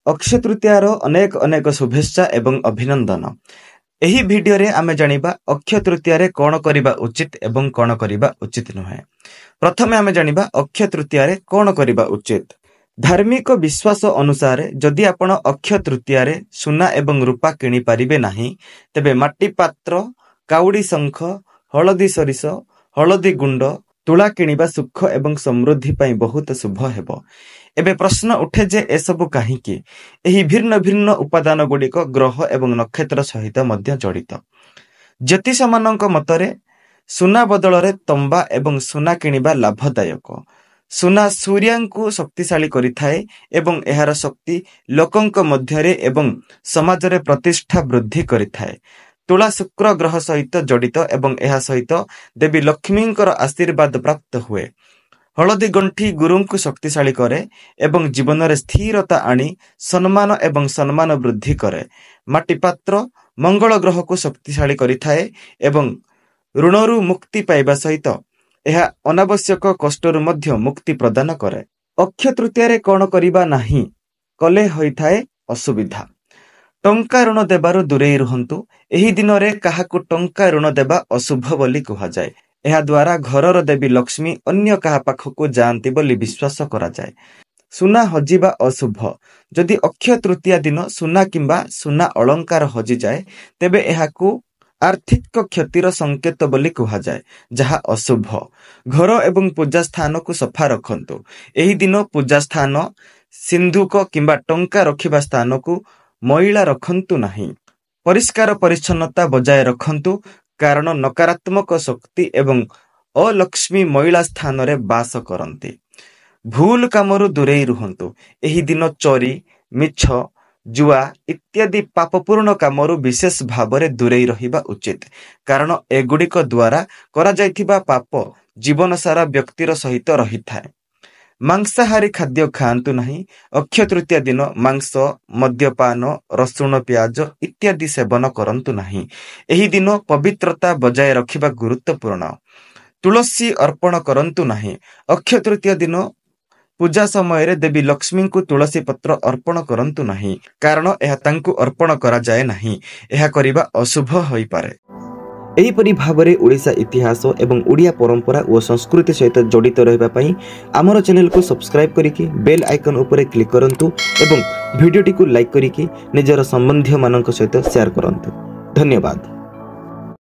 अक्षय तृतीयार अनेक अनेक शुभेच्छा एवं अभिनंदन। एही वीडियो रे आमे जानिबा अक्षय तृतीया रे कोन करिबा उचित एवं कोन करिबा उचित नुहे। प्रथमे आमे जानिबा अक्षय तृतीया रे कोन करिबा उचित। धार्मिक विश्वास अनुसार जदि आपण अक्षय तृतीया रे सुना एवं रूपा किनि पारिबे नाही तेबे माटी पात्र, काउडी शंख, हळदी सरिस, हळदी गुंड, तुला किनिबा सुख एवं समृद्धि पई बहुत शुभ हेबो। एबे प्रश्न उठे जे एसबु काहीकि एही भिन्न भिन्न उपादान गुड़िक ग्रह एवं नक्षत्र सहित मध्य जड़ित। ज्योतिष मानक मतरे सुना बदल रे तंबा एवं सुना किनिबा लाभदायक। सुना सूर्यंकु शक्तिशाली करिथाए एवं एहार शक्ति लोकंक मध्यरे एवं समाज रे प्रतिष्ठा वृद्धि करिथाए। तुला शुक्र ग्रह सहित जड़ित एवं एहा सहित देवी लक्ष्मींकर आशीर्वाद प्राप्त हुए। हलदी गंठी गुरुंकु शक्तिशाली करे एवं जीवन रे स्थिरता आनी सम्मान एवं सम्मान वृद्धि करे। माटी पात्र मंगल ग्रह को शक्तिशाली करिथाए एवं ऋणरु मुक्ति पाइबा सहित एहा अनावश्यक कष्टरु मध्य मुक्ति प्रदान करे। अक्षय तृतीया रे कोन करिबा नाही कले होइथाए असुविधा। टंका ऋण देबारु दूरेई रुहंतु। एही दिन रे काहाकु टंका ऋण देबा अशुभ बोली कहा जाए। एहा द्वारा घरर देवी लक्ष्मी अन्य काहा पाखकु जांती बोली विश्वास करा जाए। सुना हजिबा अशुभ। जदि अक्षय तृतीया दिन सुना किंबा सुना अलंकार हजि जाए तेबे एहाकु आर्थिक क्षतिर संकेत बोली कहा जाए, जहा अशुभ। घर एवं पूजा स्थान को सफा रखंतु। एही दिन पूजा स्थान, सिंधुक किंबा टंका रखिबा स्थान को मैला रखंतु नहीं। परिष्कार परिच्छन्नता बजाय रखंतु, कारण नकारात्मक शक्ति एवं अलक्ष्मी महिला स्थान रे बास करंती। भूल कामरु दूरेई रुहंतु। एही दिन चोरी, मिछ, जुआ इत्यादि पापपूर्ण कामरु विशेष भावरे दूरेई रहिबा उचित, कारण एगुड़िक द्वारा करा जाइथिबा पाप जीवन सारा व्यक्तिर सहित रहिथाए। मांसाहारी खाद्य खांतु नहीं। अक्षय तृतीया दिन मांस, मद्यपान, रसुण प्याज इत्यादि सेवन करंतु नहीं। एही दिन पवित्रता बजाय रखिबा गुरुत्वपूर्ण। तुलसी अर्पण करंतु नहीं। अक्षय तृतीया दिन पूजा समय रे देवी लक्ष्मी को तुलसी पत्र अर्पण करंतु नहीं, कारण एहा तांकु अर्पण करा जाए नहीं। एहा करिबा अशुभ होई पारे। एहीपरि भावरे ओडिशा इतिहास एवं ओडिया परंपरा और संस्कृति सहित जड़ित रहबा पई आमर चैनल को सब्सक्राइब करिकि बेल आइकन उपरे क्लिक करंतु एवं वीडियोटी को लाइक करिकि निजर संबंधी मानक सहित शेयर करंतु। धन्यवाद।